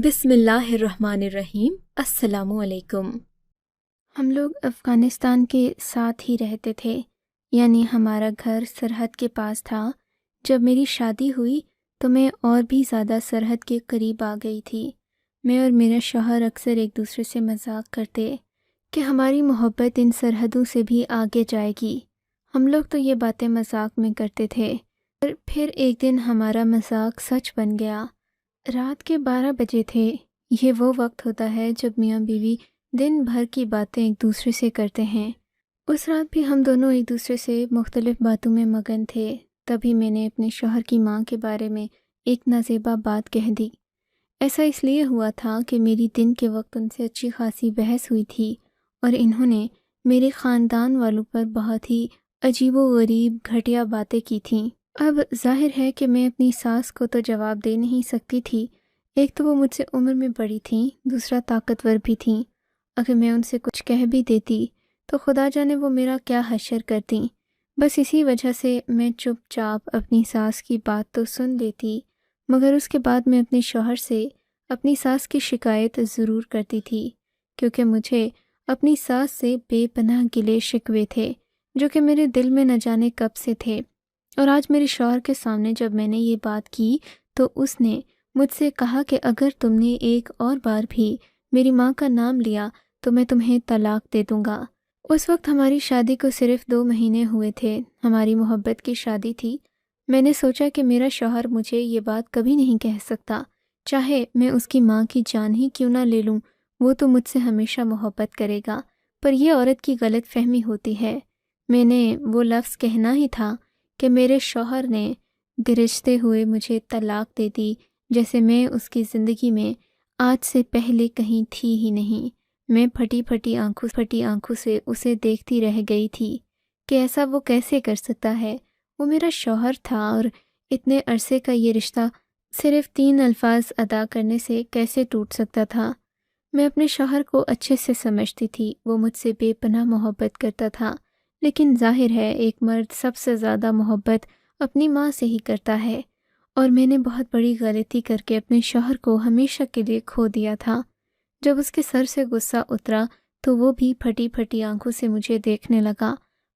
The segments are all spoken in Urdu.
بسم اللہ الرحمن الرحیم۔ السلام علیکم۔ ہم لوگ افغانستان کے ساتھ ہی رہتے تھے، یعنی ہمارا گھر سرحد کے پاس تھا۔ جب میری شادی ہوئی تو میں اور بھی زیادہ سرحد کے قریب آ گئی تھی۔ میں اور میرا شوہر اکثر ایک دوسرے سے مذاق کرتے کہ ہماری محبت ان سرحدوں سے بھی آگے جائے گی۔ ہم لوگ تو یہ باتیں مذاق میں کرتے تھے، پھر ایک دن ہمارا مذاق سچ بن گیا۔ رات کے 12 بجے تھے۔ یہ وہ وقت ہوتا ہے جب میاں بیوی دن بھر کی باتیں ایک دوسرے سے کرتے ہیں۔ اس رات بھی ہم دونوں ایک دوسرے سے مختلف باتوں میں مگن تھے۔ تبھی میں نے اپنے شوہر کی ماں کے بارے میں ایک نازیبا بات کہہ دی۔ ایسا اس لیے ہوا تھا کہ میری دن کے وقت ان سے اچھی خاصی بحث ہوئی تھی اور انہوں نے میرے خاندان والوں پر بہت ہی عجیب و غریب گھٹیا باتیں کی تھیں۔ اب ظاہر ہے کہ میں اپنی ساس کو تو جواب دے نہیں سکتی تھی۔ ایک تو وہ مجھ سے عمر میں بڑی تھیں، دوسرا طاقتور بھی تھیں۔ اگر میں ان سے کچھ کہہ بھی دیتی تو خدا جانے وہ میرا کیا حشر کرتیں۔ بس اسی وجہ سے میں چپ چاپ اپنی ساس کی بات تو سن لیتی، مگر اس کے بعد میں اپنے شوہر سے اپنی ساس کی شکایت ضرور کرتی تھی، کیونکہ مجھے اپنی ساس سے بے پناہ گلے شکوے تھے جو کہ میرے دل میں نہ جانے کب سے تھے۔ اور آج میرے شوہر کے سامنے جب میں نے یہ بات کی تو اس نے مجھ سے کہا کہ اگر تم نے ایک اور بار بھی میری ماں کا نام لیا تو میں تمہیں طلاق دے دوں گا۔ اس وقت ہماری شادی کو صرف 2 مہینے ہوئے تھے۔ ہماری محبت کی شادی تھی۔ میں نے سوچا کہ میرا شوہر مجھے یہ بات کبھی نہیں کہہ سکتا، چاہے میں اس کی ماں کی جان ہی کیوں نہ لے لوں، وہ تو مجھ سے ہمیشہ محبت کرے گا۔ پر یہ عورت کی غلط فہمی ہوتی ہے۔ میں نے وہ لفظ کہنا ہی تھا کہ میرے شوہر نے گرجتے ہوئے مجھے طلاق دے دی، جیسے میں اس کی زندگی میں آج سے پہلے کہیں تھی ہی نہیں۔ میں پھٹی پھٹی آنکھوں سے اسے دیکھتی رہ گئی تھی کہ ایسا وہ کیسے کر سکتا ہے۔ وہ میرا شوہر تھا اور اتنے عرصے کا یہ رشتہ صرف 3 الفاظ ادا کرنے سے کیسے ٹوٹ سکتا تھا۔ میں اپنے شوہر کو اچھے سے سمجھتی تھی، وہ مجھ سے بے پناہ محبت کرتا تھا، لیکن ظاہر ہے ایک مرد سب سے زیادہ محبت اپنی ماں سے ہی کرتا ہے، اور میں نے بہت بڑی غلطی کر کے اپنے شوہر کو ہمیشہ کے لیے کھو دیا تھا۔ جب اس کے سر سے غصہ اترا تو وہ بھی پھٹی پھٹی آنکھوں سے مجھے دیکھنے لگا۔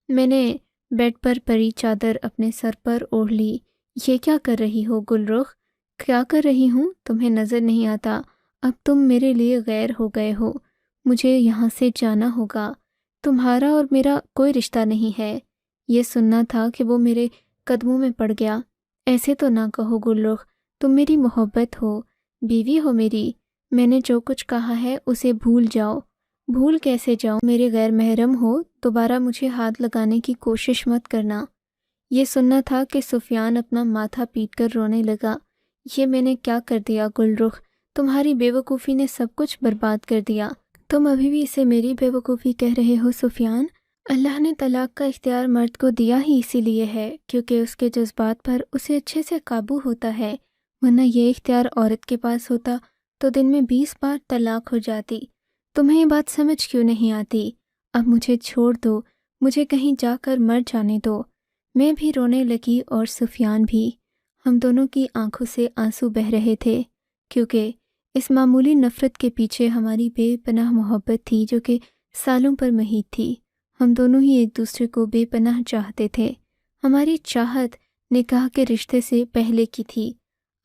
میں نے بیڈ پر پری چادر اپنے سر پر اوڑھ لی۔ یہ کیا کر رہی ہو گل رخ؟ کیا کر رہی ہوں؟ تمہیں نظر نہیں آتا؟ اب تم میرے لیے غیر ہو گئے ہو۔ مجھے یہاں سے جانا ہوگا۔ تمہارا اور میرا کوئی رشتہ نہیں ہے۔ یہ سننا تھا کہ وہ میرے قدموں میں پڑ گیا۔ ایسے تو نہ کہو گل رخ، تم میری محبت ہو، بیوی ہو میری۔ میں نے جو کچھ کہا ہے اسے بھول جاؤ۔ بھول کیسے جاؤں؟ میرے غیر محرم ہو، دوبارہ مجھے ہاتھ لگانے کی کوشش مت کرنا۔ یہ سننا تھا کہ سفیان اپنا ماتھا پیٹ کر رونے لگا۔ یہ میں نے کیا کر دیا گل رخ؟ تمہاری بے وقوفی نے سب کچھ برباد کر دیا۔ تم ابھی بھی اسے میری بے وقوفی کہہ رہے ہو سفیان؟ اللہ نے طلاق کا اختیار مرد کو دیا ہی اسی لیے ہے کیونکہ اس کے جذبات پر اسے اچھے سے قابو ہوتا ہے، ورنہ یہ اختیار عورت کے پاس ہوتا تو دن میں 20 بار طلاق ہو جاتی۔ تمہیں یہ بات سمجھ کیوں نہیں آتی؟ اب مجھے چھوڑ دو، مجھے کہیں جا کر مر جانے دو۔ میں بھی رونے لگی اور سفیان بھی۔ ہم دونوں کی آنکھوں سے آنسو بہہ رہے تھے، کیونکہ اس معمولی نفرت کے پیچھے ہماری بے پناہ محبت تھی جو کہ سالوں پر محیط تھی۔ ہم دونوں ہی ایک دوسرے کو بے پناہ چاہتے تھے۔ ہماری چاہت نکاح کے رشتے سے پہلے کی تھی۔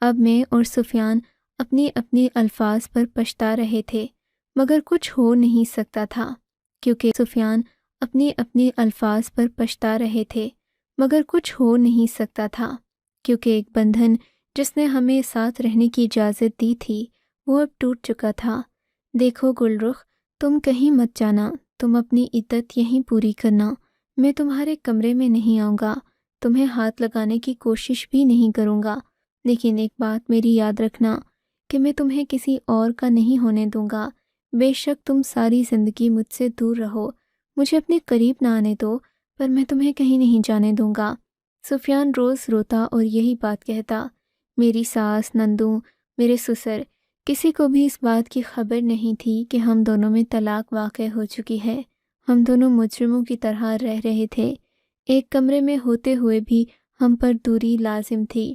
اب میں اور سفیان اپنی اپنی الفاظ پر پچھتا رہے تھے، مگر کچھ ہو نہیں سکتا تھا، کیونکہ سفیان اپنی اپنی الفاظ پر پچھتا رہے تھے، مگر کچھ ہو نہیں سکتا تھا، کیونکہ ایک بندھن جس نے ہمیں ساتھ رہنے کی اجازت دی تھی وہ اب ٹوٹ چکا تھا۔ دیکھو گل رخ، تم کہیں مت جانا، تم اپنی عدت یہیں پوری کرنا۔ میں تمہارے کمرے میں نہیں آؤں گا، تمہیں ہاتھ لگانے کی کوشش بھی نہیں کروں گا، لیکن ایک بات میری یاد رکھنا کہ میں تمہیں کسی اور کا نہیں ہونے دوں گا۔ بے شک تم ساری زندگی مجھ سے دور رہو، مجھے اپنے قریب نہ آنے دو، پر میں تمہیں کہیں نہیں جانے دوں گا۔ سفیان روز روتا اور یہی بات کہتا۔ میری ساس، نندوں، میرے سسر، کسی کو بھی اس بات کی خبر نہیں تھی کہ ہم دونوں میں طلاق واقع ہو چکی ہے۔ ہم دونوں مجرموں کی طرح رہ رہے تھے۔ ایک کمرے میں ہوتے ہوئے بھی ہم پر دوری لازم تھی۔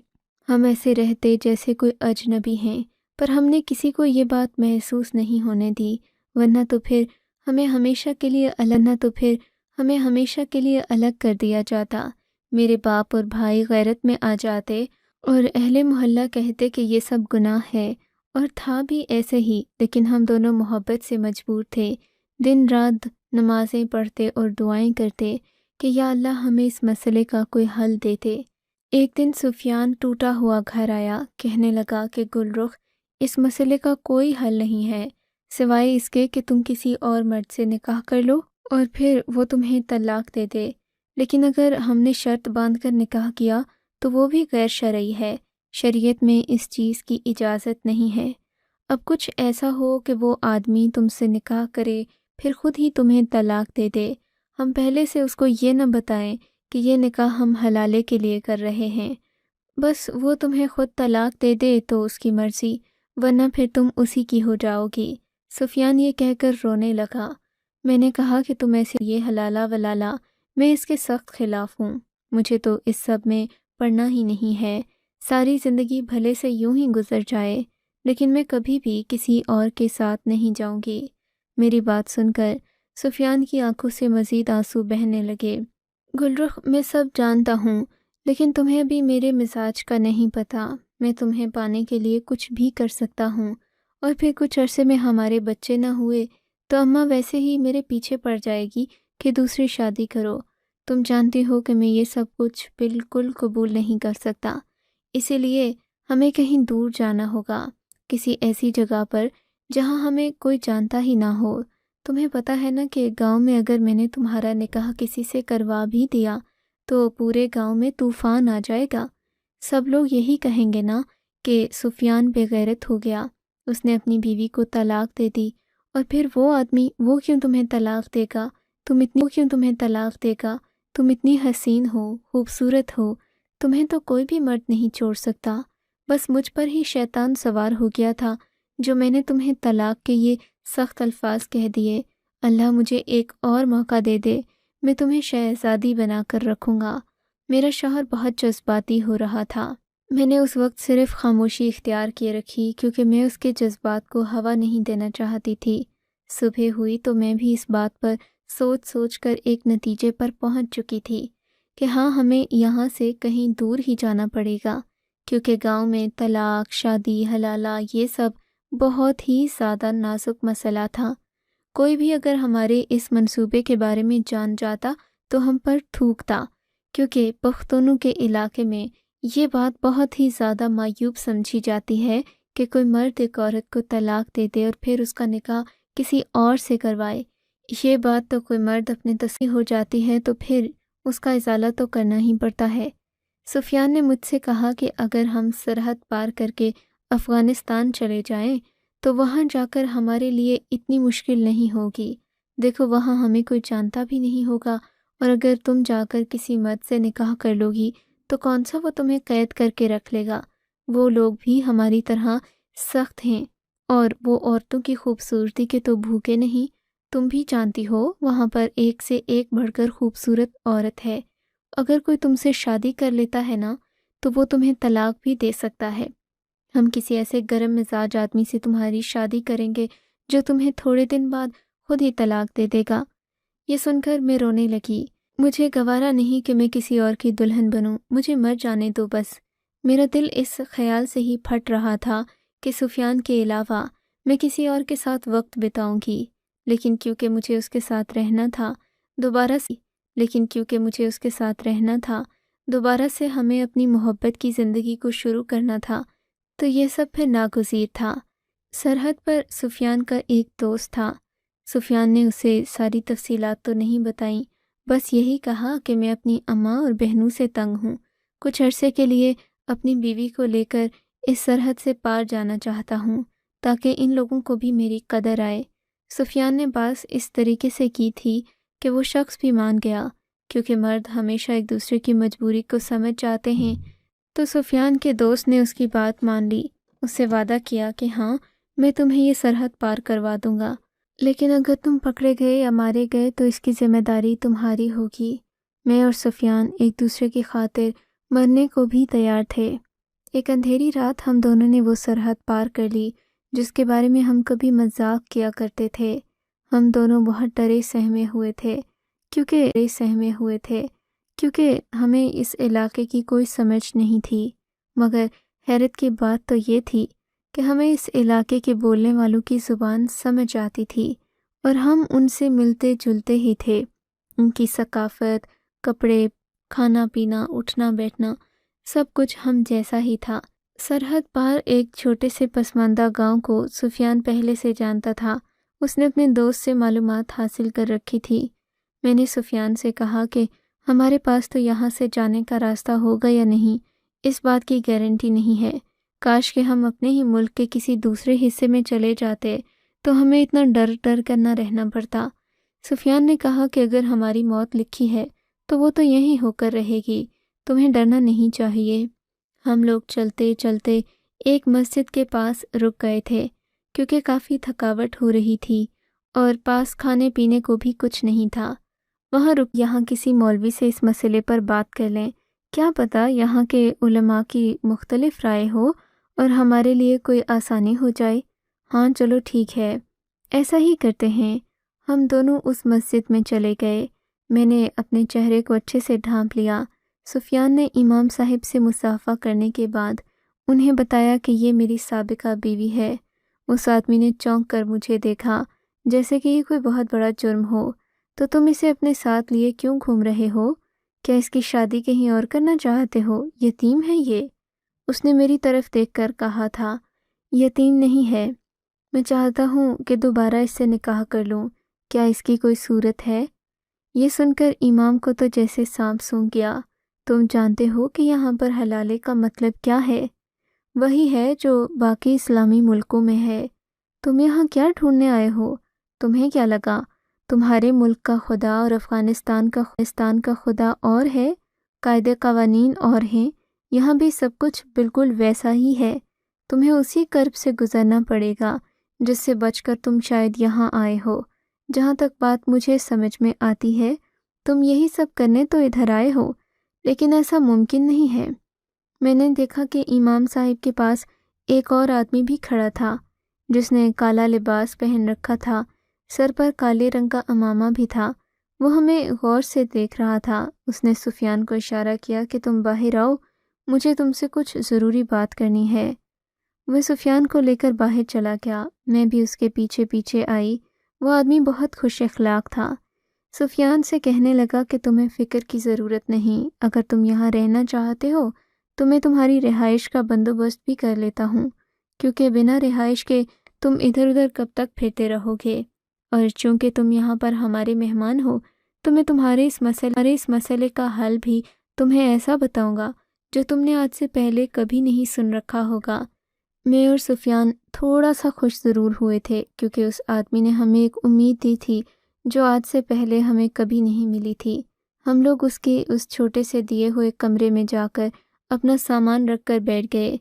ہم ایسے رہتے جیسے کوئی اجنبی ہیں، پر ہم نے کسی کو یہ بات محسوس نہیں ہونے دی، ورنہ تو پھر ہمیں ہمیشہ کے لیے الگ کر دیا جاتا۔ میرے باپ اور بھائی غیرت میں آ جاتے اور اہل محلہ کہتے کہ یہ سب گناہ ہے، اور تھا بھی ایسے ہی، لیکن ہم دونوں محبت سے مجبور تھے، دن رات نمازیں پڑھتے اور دعائیں کرتے کہ یا اللہ ہمیں اس مسئلے کا کوئی حل دیتے۔ ایک دن سفیان ٹوٹا ہوا گھر آیا، کہنے لگا کہ گل رخ، اس مسئلے کا کوئی حل نہیں ہے سوائے اس کے کہ تم کسی اور مرد سے نکاح کر لو اور پھر وہ تمہیں طلاق دے دے، لیکن اگر ہم نے شرط باندھ کر نکاح کیا تو وہ بھی غیر شرعی ہے، شریعت میں اس چیز کی اجازت نہیں ہے۔ اب کچھ ایسا ہو کہ وہ آدمی تم سے نکاح کرے پھر خود ہی تمہیں طلاق دے دے، ہم پہلے سے اس کو یہ نہ بتائیں کہ یہ نکاح ہم حلالے کے لیے کر رہے ہیں، بس وہ تمہیں خود طلاق دے دے تو اس کی مرضی، ورنہ پھر تم اسی کی ہو جاؤ گی۔ سفیان یہ کہہ کر رونے لگا۔ میں نے کہا کہ تم ایسے یہ حلالہ ولالا، میں اس کے سخت خلاف ہوں، مجھے تو اس سب میں پڑنا ہی نہیں ہے، ساری زندگی بھلے سے یوں ہی گزر جائے، لیکن میں کبھی بھی کسی اور کے ساتھ نہیں جاؤں گی۔ میری بات سن کر سفیان کی آنکھوں سے مزید آنسو بہنے لگے۔ گلرخ، میں سب جانتا ہوں، لیکن تمہیں بھی میرے مزاج کا نہیں پتہ، میں تمہیں پانے کے لیے کچھ بھی کر سکتا ہوں، اور پھر کچھ عرصے میں ہمارے بچے نہ ہوئے تو اماں ویسے ہی میرے پیچھے پڑ جائے گی کہ دوسری شادی کرو۔ تم جانتی ہو کہ میں یہ سب کچھ بالکل قبول نہیں کر سکتا، اسی لیے ہمیں کہیں دور جانا ہوگا، کسی ایسی جگہ پر جہاں ہمیں کوئی جانتا ہی نہ ہو۔ تمہیں پتہ ہے نا کہ گاؤں میں اگر میں نے تمہارا نکاح کسی سے کروا بھی دیا تو پورے گاؤں میں طوفان آ جائے گا، سب لوگ یہی کہیں گے نا کہ سفیان بے غیرت ہو گیا، اس نے اپنی بیوی کو طلاق دے دی، اور پھر وہ آدمی وہ کیوں تمہیں طلاق دے گا، تم اتنی حسین ہو، خوبصورت ہو، تمہیں تو کوئی بھی مرد نہیں چھوڑ سکتا، بس مجھ پر ہی شیطان سوار ہو گیا تھا جو میں نے تمہیں طلاق کے یہ سخت الفاظ کہہ دیے۔ اللہ مجھے ایک اور موقع دے دے، میں تمہیں شہزادی بنا کر رکھوں گا۔ میرا شوہر بہت جذباتی ہو رہا تھا، میں نے اس وقت صرف خاموشی اختیار کیے رکھی کیونکہ میں اس کے جذبات کو ہوا نہیں دینا چاہتی تھی۔ صبح ہوئی تو میں بھی اس بات پر سوچ کر ایک نتیجے پر پہنچ چکی تھی کہ ہاں ہمیں یہاں سے کہیں دور ہی جانا پڑے گا، کیونکہ گاؤں میں طلاق، شادی، حلالہ یہ سب بہت ہی زیادہ نازک مسئلہ تھا۔ کوئی بھی اگر ہمارے اس منصوبے کے بارے میں جان جاتا تو ہم پر تھوکتا، کیونکہ پختونوں کے علاقے میں یہ بات بہت ہی زیادہ معیوب سمجھی جاتی ہے کہ کوئی مرد ایک عورت کو طلاق دے دے اور پھر اس کا نکاح کسی اور سے کروائے۔ یہ بات تو کوئی مرد اپنے تصحیح ہو جاتی ہے تو پھر اس کا ازالہ تو کرنا ہی پڑتا ہے۔ سفیان نے مجھ سے کہا کہ اگر ہم سرحد پار کر کے افغانستان چلے جائیں تو وہاں جا کر ہمارے لیے اتنی مشکل نہیں ہوگی، دیکھو وہاں ہمیں کوئی جانتا بھی نہیں ہوگا، اور اگر تم جا کر کسی مرد سے نکاح کر لو گی تو کون سا وہ تمہیں قید کر کے رکھ لے گا، وہ لوگ بھی ہماری طرح سخت ہیں، اور وہ عورتوں کی خوبصورتی کے تو بھوکے نہیں، تم بھی جانتی ہو وہاں پر ایک سے ایک بڑھ کر خوبصورت عورت ہے، اگر کوئی تم سے شادی کر لیتا ہے نا تو وہ تمہیں طلاق بھی دے سکتا ہے۔ ہم کسی ایسے گرم مزاج آدمی سے تمہاری شادی کریں گے جو تمہیں تھوڑے دن بعد خود ہی طلاق دے دے گا۔ یہ سن کر میں رونے لگی۔ مجھے گوارا نہیں کہ میں کسی اور کی دلہن بنوں، مجھے مر جانے دو بس۔ میرا دل اس خیال سے ہی پھٹ رہا تھا کہ سفیان کے علاوہ میں کسی اور کے ساتھ وقت بتاؤں گی، لیکن کیونکہ مجھے اس کے ساتھ رہنا تھا دوبارہ سے ہمیں اپنی محبت کی زندگی کو شروع کرنا تھا، تو یہ سب پھر ناگزیر تھا۔ سرحد پر سفیان کا ایک دوست تھا۔ سفیان نے اسے ساری تفصیلات تو نہیں بتائیں، بس یہی کہا کہ میں اپنی اماں اور بہنوں سے تنگ ہوں، کچھ عرصے کے لیے اپنی بیوی کو لے کر اس سرحد سے پار جانا چاہتا ہوں تاکہ ان لوگوں کو بھی میری قدر آئے۔ سفیان نے بات اس طریقے سے کی تھی کہ وہ شخص بھی مان گیا، کیونکہ مرد ہمیشہ ایک دوسرے کی مجبوری کو سمجھ جاتے ہیں، تو سفیان کے دوست نے اس کی بات مان لی، اس سے وعدہ کیا کہ ہاں میں تمہیں یہ سرحد پار کروا دوں گا، لیکن اگر تم پکڑے گئے یا مارے گئے تو اس کی ذمہ داری تمہاری ہوگی۔ میں اور سفیان ایک دوسرے کی خاطر مرنے کو بھی تیار تھے۔ ایک اندھیری رات ہم دونوں نے وہ سرحد پار کر لی جس کے بارے میں ہم کبھی مذاق کیا کرتے تھے۔ ہم دونوں بہت ڈرے سہمے ہوئے تھے کیونکہ ہمیں اس علاقے کی کوئی سمجھ نہیں تھی، مگر حیرت کی بات تو یہ تھی کہ ہمیں اس علاقے کے بولنے والوں کی زبان سمجھ آتی تھی اور ہم ان سے ملتے جلتے ہی تھے۔ ان کی ثقافت، کپڑے، کھانا پینا، اٹھنا بیٹھنا، سب کچھ ہم جیسا ہی تھا۔ سرحد پار ایک چھوٹے سے پسماندہ گاؤں کو سفیان پہلے سے جانتا تھا۔ اس نے اپنے دوست سے معلومات حاصل کر رکھی تھی۔ میں نے سفیان سے کہا کہ ہمارے پاس تو یہاں سے جانے کا راستہ ہوگا یا نہیں، اس بات کی گارنٹی نہیں ہے۔ کاش کہ ہم اپنے ہی ملک کے کسی دوسرے حصے میں چلے جاتے تو ہمیں اتنا ڈر کر نہ رہنا پڑتا۔ سفیان نے کہا کہ اگر ہماری موت لکھی ہے تو وہ تو یہیں ہو کر رہے گی، تمہیں ڈرنا نہیں چاہیے۔ ہم لوگ چلتے چلتے ایک مسجد کے پاس رک گئے تھے کیونکہ کافی تھکاوٹ ہو رہی تھی اور پاس کھانے پینے کو بھی کچھ نہیں تھا۔ وہاں رک یہاں کسی مولوی سے اس مسئلے پر بات کر لیں، کیا پتہ یہاں کے علماء کی مختلف رائے ہو اور ہمارے لیے کوئی آسانی ہو جائے۔ ہاں چلو ٹھیک ہے، ایسا ہی کرتے ہیں۔ ہم دونوں اس مسجد میں چلے گئے۔ میں نے اپنے چہرے کو اچھے سے ڈھانپ لیا۔ سفیان نے امام صاحب سے مصافحہ کرنے کے بعد انہیں بتایا کہ یہ میری سابقہ بیوی ہے۔ اس آدمی نے چونک کر مجھے دیکھا جیسے کہ یہ کوئی بہت بڑا جرم ہو۔ تو تم اسے اپنے ساتھ لیے کیوں گھوم رہے ہو؟ کیا اس کی شادی کہیں اور کرنا چاہتے ہو؟ یتیم ہے یہ؟ اس نے میری طرف دیکھ کر کہا تھا، یتیم نہیں ہے، میں چاہتا ہوں کہ دوبارہ اس سے نکاح کر لوں، کیا اس کی کوئی صورت ہے؟ یہ سن کر امام کو تو جیسے سانپ سونگھ گیا۔ تم جانتے ہو کہ یہاں پر حلالے کا مطلب کیا ہے؟ وہی ہے جو باقی اسلامی ملکوں میں ہے۔ تم یہاں کیا ڈھونڈنے آئے ہو؟ تمہیں کیا لگا تمہارے ملک کا خدا اور افغانستان کا خدا اور ہے، قاعدے قوانین اور ہیں؟ یہاں بھی سب کچھ بالکل ویسا ہی ہے۔ تمہیں اسی کرب سے گزرنا پڑے گا جس سے بچ کر تم شاید یہاں آئے ہو۔ جہاں تک بات مجھے سمجھ میں آتی ہے، تم یہی سب کرنے تو ادھر آئے ہو، لیکن ایسا ممکن نہیں ہے۔ میں نے دیکھا کہ امام صاحب کے پاس ایک اور آدمی بھی کھڑا تھا جس نے کالا لباس پہن رکھا تھا، سر پر کالے رنگ کا عمامہ بھی تھا۔ وہ ہمیں غور سے دیکھ رہا تھا۔ اس نے سفیان کو اشارہ کیا کہ تم باہر آؤ، مجھے تم سے کچھ ضروری بات کرنی ہے۔ وہ سفیان کو لے کر باہر چلا گیا، میں بھی اس کے پیچھے پیچھے آئی۔ وہ آدمی بہت خوش اخلاق تھا۔ سفیان سے کہنے لگا کہ تمہیں فکر کی ضرورت نہیں، اگر تم یہاں رہنا چاہتے ہو تو میں تمہاری رہائش کا بندوبست بھی کر لیتا ہوں، کیونکہ بنا رہائش کے تم ادھر ادھر کب تک پھرتے رہو گے، اور چونکہ تم یہاں پر ہمارے مہمان ہو تو میں تمہارے اس مسئلے کا حل بھی تمہیں ایسا بتاؤں گا جو تم نے آج سے پہلے کبھی نہیں سن رکھا ہوگا۔ میں اور سفیان تھوڑا سا خوش ضرور ہوئے تھے کیونکہ اس آدمی نے ہمیں ایک امید دی تھی جو آج سے پہلے ہمیں کبھی نہیں ملی تھی۔ ہم لوگ اس چھوٹے سے دیے ہوئے کمرے میں جا کر اپنا سامان رکھ کر بیٹھ گئے۔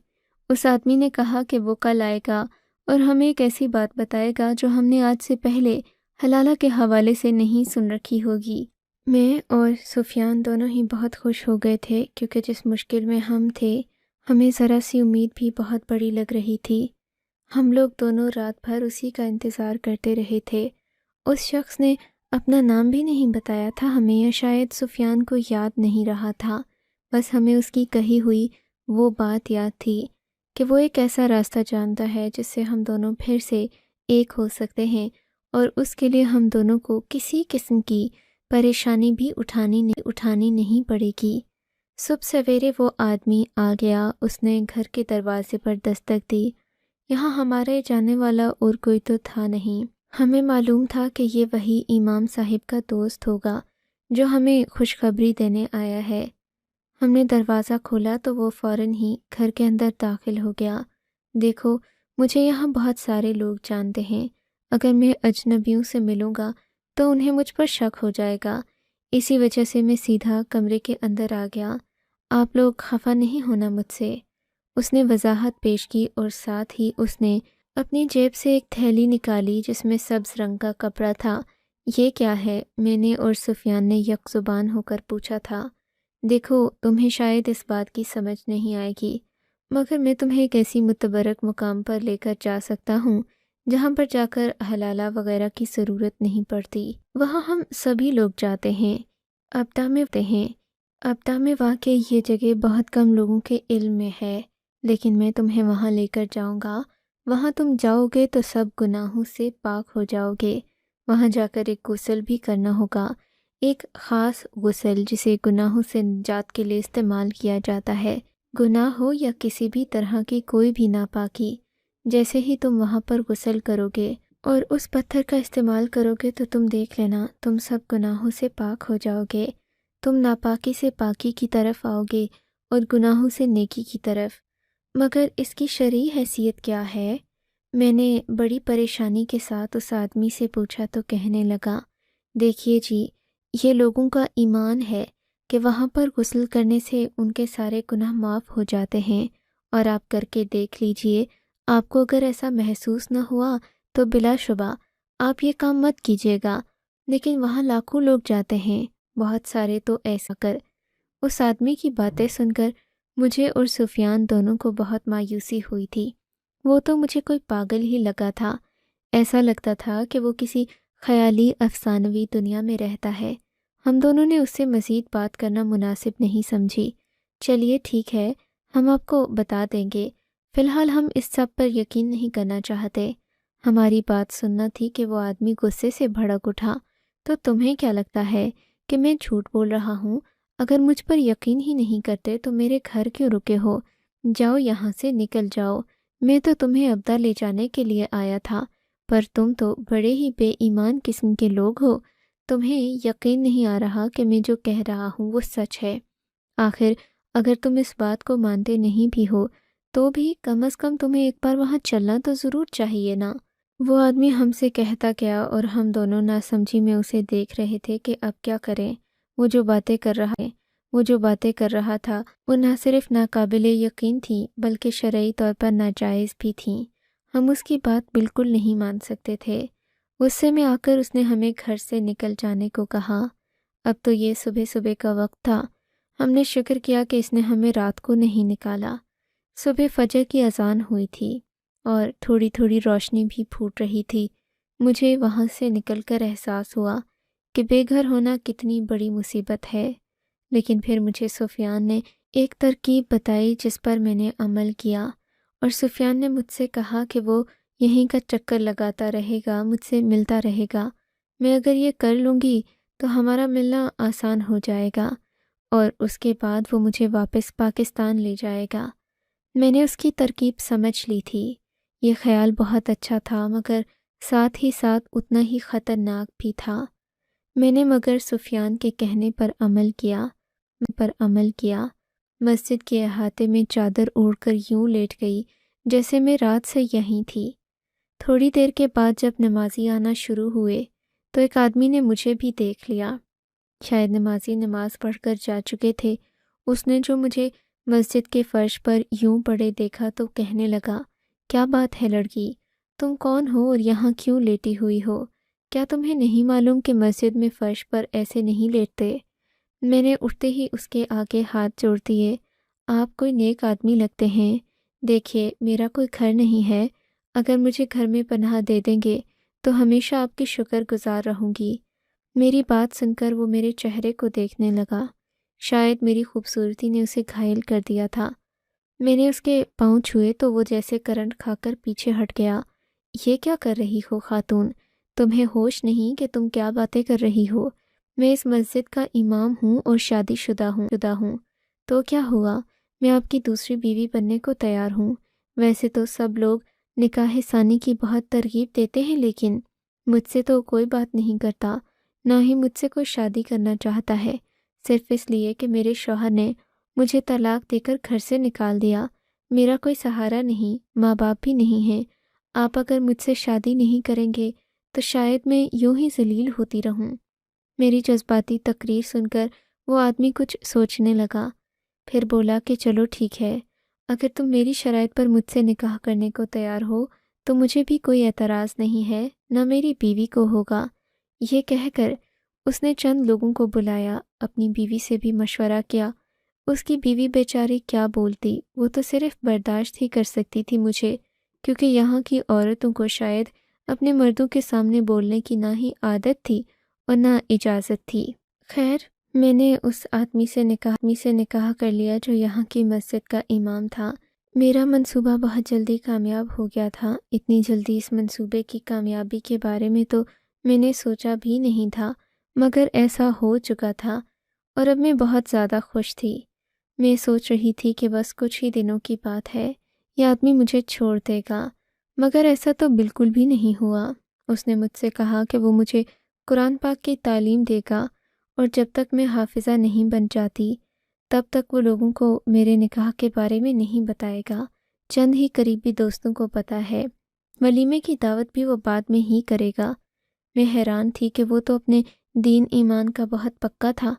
اس آدمی نے کہا کہ وہ کل آئے گا اور ہمیں ایک ایسی بات بتائے گا جو ہم نے آج سے پہلے حلالہ کے حوالے سے نہیں سن رکھی ہوگی۔ میں اور سفیان دونوں ہی بہت خوش ہو گئے تھے کیونکہ جس مشکل میں ہم تھے ہمیں ذرا سی امید بھی بہت بڑی لگ رہی تھی۔ ہم لوگ دونوں رات بھر اسی کا انتظار کرتے رہے تھے۔ اس شخص نے اپنا نام بھی نہیں بتایا تھا ہمیں، یا شاید سفیان کو یاد نہیں رہا تھا، بس ہمیں اس کی کہی ہوئی وہ بات یاد تھی کہ وہ ایک ایسا راستہ جانتا ہے جس سے ہم دونوں پھر سے ایک ہو سکتے ہیں، اور اس کے لیے ہم دونوں کو کسی قسم کی پریشانی بھی اٹھانی نہیں پڑے گی۔ صبح سویرے وہ آدمی آ گیا۔ اس نے گھر کے دروازے پر دستک دی۔ یہاں ہمارے جانے والا اور کوئی تو تھا نہیں۔ ہمیں معلوم تھا کہ یہ وہی امام صاحب کا دوست ہوگا جو ہمیں خوشخبری دینے آیا ہے۔ ہم نے دروازہ کھولا تو وہ فوراً ہی گھر کے اندر داخل ہو گیا۔ دیکھو، مجھے یہاں بہت سارے لوگ جانتے ہیں، اگر میں اجنبیوں سے ملوں گا تو انہیں مجھ پر شک ہو جائے گا، اسی وجہ سے میں سیدھا کمرے کے اندر آ گیا۔ آپ لوگ خفا نہیں ہونا مجھ سے۔ اس نے وضاحت پیش کی اور ساتھ ہی اس نے اپنی جیب سے ایک تھیلی نکالی جس میں سبز رنگ کا کپڑا تھا۔ یہ کیا ہے؟ میں نے اور سفیان نے یک زبان ہو کر پوچھا تھا۔ دیکھو، تمہیں شاید اس بات کی سمجھ نہیں آئے گی، مگر میں تمہیں ایک ایسی متبرک مقام پر لے کر جا سکتا ہوں جہاں پر جا کر حلالہ وغیرہ کی ضرورت نہیں پڑتی۔ وہاں ہم سبھی لوگ جاتے ہیں۔ ابدا میں واقع یہ جگہ بہت کم لوگوں کے علم میں ہے، لیکن میں تمہیں وہاں لے کر جاؤں گا۔ وہاں تم جاؤ گے تو سب گناہوں سے پاک ہو جاؤ گے۔ وہاں جا کر ایک غسل بھی کرنا ہوگا، ایک خاص غسل جسے گناہوں سے نجات کے لیے استعمال کیا جاتا ہے، گناہ ہو یا کسی بھی طرح کی کوئی بھی ناپاکی۔ جیسے ہی تم وہاں پر غسل کرو گے اور اس پتھر کا استعمال کرو گے تو تم دیکھ لینا تم سب گناہوں سے پاک ہو جاؤ گے۔ تم ناپاکی سے پاکی کی طرف آؤ گے اور گناہوں سے نیکی کی طرف۔ مگر اس کی شرعی حیثیت کیا ہے؟ میں نے بڑی پریشانی کے ساتھ اس آدمی سے پوچھا تو کہنے لگا، دیکھیے جی، یہ لوگوں کا ایمان ہے کہ وہاں پر غسل کرنے سے ان کے سارے گناہ معاف ہو جاتے ہیں، اور آپ کر کے دیکھ لیجئے، آپ کو اگر ایسا محسوس نہ ہوا تو بلا شبہ آپ یہ کام مت کیجیے گا۔ لیکن وہاں لاکھوں لوگ جاتے ہیں، بہت سارے تو ایسا کر۔ اس آدمی کی باتیں سن کر مجھے اور سفیان دونوں کو بہت مایوسی ہوئی تھی۔ وہ تو مجھے کوئی پاگل ہی لگا تھا، ایسا لگتا تھا کہ وہ کسی خیالی افسانوی دنیا میں رہتا ہے۔ ہم دونوں نے اس سے مزید بات کرنا مناسب نہیں سمجھی۔ چلیے ٹھیک ہے، ہم آپ کو بتا دیں گے، فی الحال ہم اس سب پر یقین نہیں کرنا چاہتے۔ ہماری بات سننا تھی کہ وہ آدمی غصے سے بھڑک اٹھا، تو تمہیں کیا لگتا ہے کہ میں جھوٹ بول رہا ہوں؟ اگر مجھ پر یقین ہی نہیں کرتے تو میرے گھر کیوں رکے ہو؟ جاؤ یہاں سے نکل جاؤ۔ میں تو تمہیں ابدا لے جانے کے لیے آیا تھا، پر تم تو بڑے ہی بے ایمان قسم کے لوگ ہو۔ تمہیں یقین نہیں آ رہا کہ میں جو کہہ رہا ہوں وہ سچ ہے۔ آخر اگر تم اس بات کو مانتے نہیں بھی ہو تو بھی کم از کم تمہیں ایک بار وہاں چلنا تو ضرور چاہیے نا۔ وہ آدمی ہم سے کہتا گیا اور ہم دونوں ناسمجھی میں اسے دیکھ رہے تھے کہ اب کیا کریں۔ وہ جو باتیں کر رہا تھا وہ نہ صرف ناقابل یقین تھیں بلکہ شرعی طور پر ناجائز بھی تھیں۔ ہم اس کی بات بالکل نہیں مان سکتے تھے۔ غصے میں آ کر اس نے ہمیں گھر سے نکل جانے کو کہا۔ اب تو یہ صبح کا وقت تھا۔ ہم نے شکر کیا کہ اس نے ہمیں رات کو نہیں نکالا۔ صبح فجر کی اذان ہوئی تھی اور تھوڑی تھوڑی روشنی بھی پھوٹ رہی تھی۔ مجھے وہاں سے نکل کر احساس ہوا کہ بے گھر ہونا کتنی بڑی مصیبت ہے، لیکن پھر مجھے سفیان نے ایک ترکیب بتائی جس پر میں نے عمل کیا، اور سفیان نے مجھ سے کہا کہ وہ یہیں کا چکر لگاتا رہے گا، مجھ سے ملتا رہے گا۔ میں اگر یہ کر لوں گی تو ہمارا ملنا آسان ہو جائے گا، اور اس کے بعد وہ مجھے واپس پاکستان لے جائے گا۔ میں نے اس کی ترکیب سمجھ لی تھی۔ یہ خیال بہت اچھا تھا مگر ساتھ ہی ساتھ اتنا ہی خطرناک بھی تھا۔ میں نے مگر سفیان کے کہنے پر عمل کیا۔ مسجد کے احاطے میں چادر اوڑھ کر یوں لیٹ گئی جیسے میں رات سے یہیں تھی۔ تھوڑی دیر کے بعد جب نمازی آنا شروع ہوئے تو ایک آدمی نے مجھے بھی دیکھ لیا۔ شاید نمازی نماز پڑھ کر جا چکے تھے۔ اس نے جو مجھے مسجد کے فرش پر یوں پڑے دیکھا تو کہنے لگا، کیا بات ہے لڑکی، تم کون ہو اور یہاں کیوں لیٹی ہوئی ہو؟ کیا تمہیں نہیں معلوم کہ مسجد میں فرش پر ایسے نہیں لیٹتے؟ میں نے اٹھتے ہی اس کے آگے ہاتھ جوڑ دیے۔ آپ کوئی نیک آدمی لگتے ہیں۔ دیکھیے میرا کوئی گھر نہیں ہے، اگر مجھے گھر میں پناہ دے دیں گے تو ہمیشہ آپ کی شکر گزار رہوں گی۔ میری بات سن کر وہ میرے چہرے کو دیکھنے لگا۔ شاید میری خوبصورتی نے اسے گھائل کر دیا تھا۔ میں نے اس کے پاؤں چھوئے تو وہ جیسے کرنٹ کھا کر پیچھے ہٹ گیا۔ یہ کیا کر رہی ہو خاتون؟ تمہیں ہوش نہیں کہ تم کیا باتیں کر رہی ہو؟ میں اس مسجد کا امام ہوں اور شادی شدہ ہوں۔ تو کیا ہوا؟ میں آپ کی دوسری بیوی بننے کو تیار ہوں۔ ویسے تو سب لوگ نکاح ثانی کی بہت ترغیب دیتے ہیں، لیکن مجھ سے تو کوئی بات نہیں کرتا، نہ ہی مجھ سے کوئی شادی کرنا چاہتا ہے، صرف اس لیے کہ میرے شوہر نے مجھے طلاق دے کر گھر سے نکال دیا۔ میرا کوئی سہارا نہیں، ماں باپ بھی نہیں ہیں۔ آپ اگر مجھ سے شادی نہیں کریں گے تو شاید میں یوں ہی ذلیل ہوتی رہوں۔ میری جذباتی تقریر سن کر وہ آدمی کچھ سوچنے لگا، پھر بولا کہ چلو ٹھیک ہے، اگر تم میری شرائط پر مجھ سے نکاح کرنے کو تیار ہو تو مجھے بھی کوئی اعتراض نہیں ہے، نہ میری بیوی کو ہوگا۔ یہ کہہ کر اس نے چند لوگوں کو بلایا، اپنی بیوی سے بھی مشورہ کیا اس کی بیوی بیچاری کیا بولتی، وہ تو صرف برداشت ہی کر سکتی تھی مجھے، کیونکہ یہاں کی عورتوں کو شاید اپنے مردوں کے سامنے بولنے کی نہ ہی عادت تھی اور نہ اجازت تھی۔ خیر، میں نے اس آدمی سے نکاح کر لیا جو یہاں کی مسجد کا امام تھا۔ میرا منصوبہ بہت جلدی کامیاب ہو گیا تھا۔ اتنی جلدی اس منصوبے کی کامیابی کے بارے میں تو میں نے سوچا بھی نہیں تھا، مگر ایسا ہو چکا تھا اور اب میں بہت زیادہ خوش تھی۔ میں سوچ رہی تھی کہ بس کچھ ہی دنوں کی بات ہے، یہ آدمی مجھے چھوڑ دے گا، مگر ایسا تو بالکل بھی نہیں ہوا۔ اس نے مجھ سے کہا کہ وہ مجھے قرآن پاک کی تعلیم دے گا اور جب تک میں حافظہ نہیں بن جاتی تب تک وہ لوگوں کو میرے نکاح کے بارے میں نہیں بتائے گا، چند ہی قریبی دوستوں کو پتہ ہے، ولیمے کی دعوت بھی وہ بعد میں ہی کرے گا۔ میں حیران تھی کہ وہ تو اپنے دین ایمان کا بہت پکا تھا۔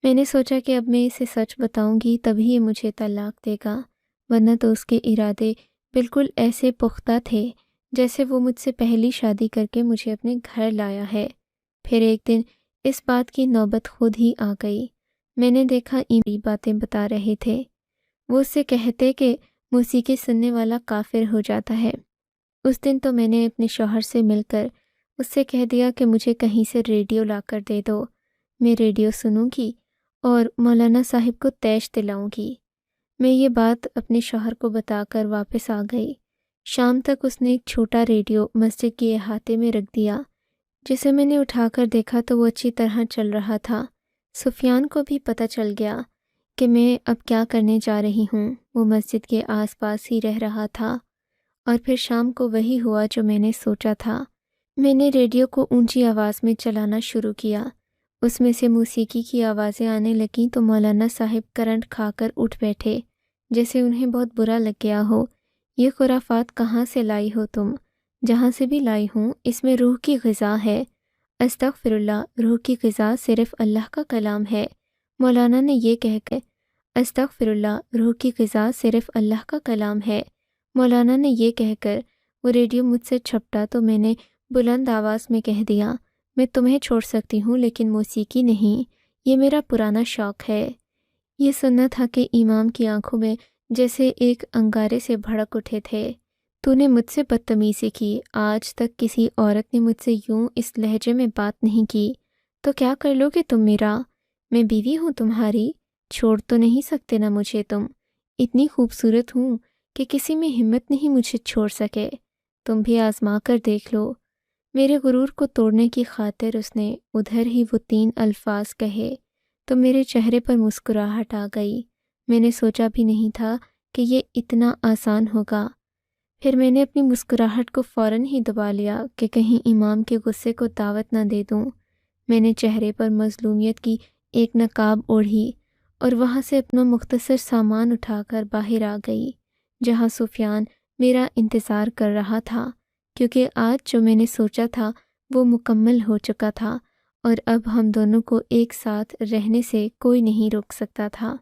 میں نے سوچا کہ اب میں اسے سچ بتاؤں گی تبھی یہ مجھے طلاق دے گا، ورنہ تو اس کے ارادے بالکل ایسے پختہ تھے جیسے وہ مجھ سے پہلی شادی کر کے مجھے اپنے گھر لایا ہے۔ پھر ایک دن اس بات کی نوبت خود ہی آ گئی۔ میں نے دیکھا ایمان باتیں بتا رہے تھے۔ وہ اس سے کہتے کہ موسیقی سننے والا کافر ہو جاتا ہے۔ اس دن تو میں نے اپنے شوہر سے مل کر اس سے کہہ دیا کہ مجھے کہیں سے ریڈیو لا کر دے دو، میں ریڈیو سنوں گی اور مولانا صاحب کو تیش دلاؤں گی۔ میں یہ بات اپنے شوہر کو بتا کر واپس آ گئی۔ شام تک اس نے ایک چھوٹا ریڈیو مسجد کے احاطے میں رکھ دیا، جسے میں نے اٹھا کر دیکھا تو وہ اچھی طرح چل رہا تھا۔ سفیان کو بھی پتہ چل گیا کہ میں اب کیا کرنے جا رہی ہوں۔ وہ مسجد کے آس پاس ہی رہ رہا تھا اور پھر شام کو وہی ہوا جو میں نے سوچا تھا۔ میں نے ریڈیو کو اونچی آواز میں چلانا شروع کیا۔ اس میں سے موسیقی کی آوازیں آنے لگیں تو مولانا صاحب کرنٹ کھا کر اٹھ بیٹھے، جیسے انہیں بہت برا لگ گیا ہو۔ یہ خرافات کہاں سے لائی ہو تم؟ جہاں سے بھی لائی ہوں، اس میں روح کی غذا ہے۔ استغفر اللہ، روح کی غذا صرف اللہ کا کلام ہے۔ مولانا نے یہ کہہ کے استغفر اللہ، روح کی غذا صرف اللہ کا کلام ہے۔ مولانا نے یہ کہہ کر وہ ریڈیو مجھ سے چھپٹا تو میں نے بلند آواز میں کہہ دیا، میں تمہیں چھوڑ سکتی ہوں لیکن موسیقی نہیں، یہ میرا پرانا شوق ہے۔ یہ سننا تھا کہ امام کی آنکھوں میں جیسے ایک انگارے سے بھڑک اٹھے تھے۔ تو نے مجھ سے بدتمیزی کی، آج تک کسی عورت نے مجھ سے یوں اس لہجے میں بات نہیں کی، تو کیا کر لو گے تم میرا؟ میں بیوی ہوں تمہاری، چھوڑ تو نہیں سکتے نا مجھے تم۔ اتنی خوبصورت ہوں کہ کسی میں ہمت نہیں مجھے چھوڑ سکے، تم بھی آزما کر دیکھ لو۔ میرے غرور کو توڑنے کی خاطر اس نے ادھر ہی وہ 3 الفاظ کہے تو میرے چہرے پر مسکراہٹ آ گئی۔ میں نے سوچا بھی نہیں تھا کہ یہ اتنا آسان ہوگا۔ پھر میں نے اپنی مسکراہٹ کو فوراً ہی دبا لیا کہ کہیں امام کے غصے کو دعوت نہ دے دوں۔ میں نے چہرے پر مظلومیت کی ایک نقاب اوڑھی اور وہاں سے اپنا مختصر سامان اٹھا کر باہر آ گئی، جہاں سفیان میرا انتظار کر رہا تھا، کیونکہ آج جو میں نے سوچا تھا وہ مکمل ہو چکا تھا اور اب ہم دونوں کو ایک ساتھ رہنے سے کوئی نہیں روک سکتا تھا۔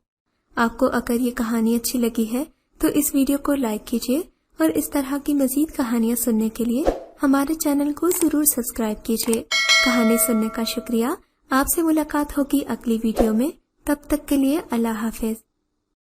آپ کو اگر یہ کہانی اچھی لگی ہے تو اس ویڈیو کو لائک کیجیے اور اس طرح کی مزید کہانیاں سننے کے لیے ہمارے چینل کو ضرور سبسکرائب کیجیے۔ کہانی سننے کا شکریہ۔ آپ سے ملاقات ہوگی اگلی ویڈیو میں، تب تک کے لیے اللہ حافظ۔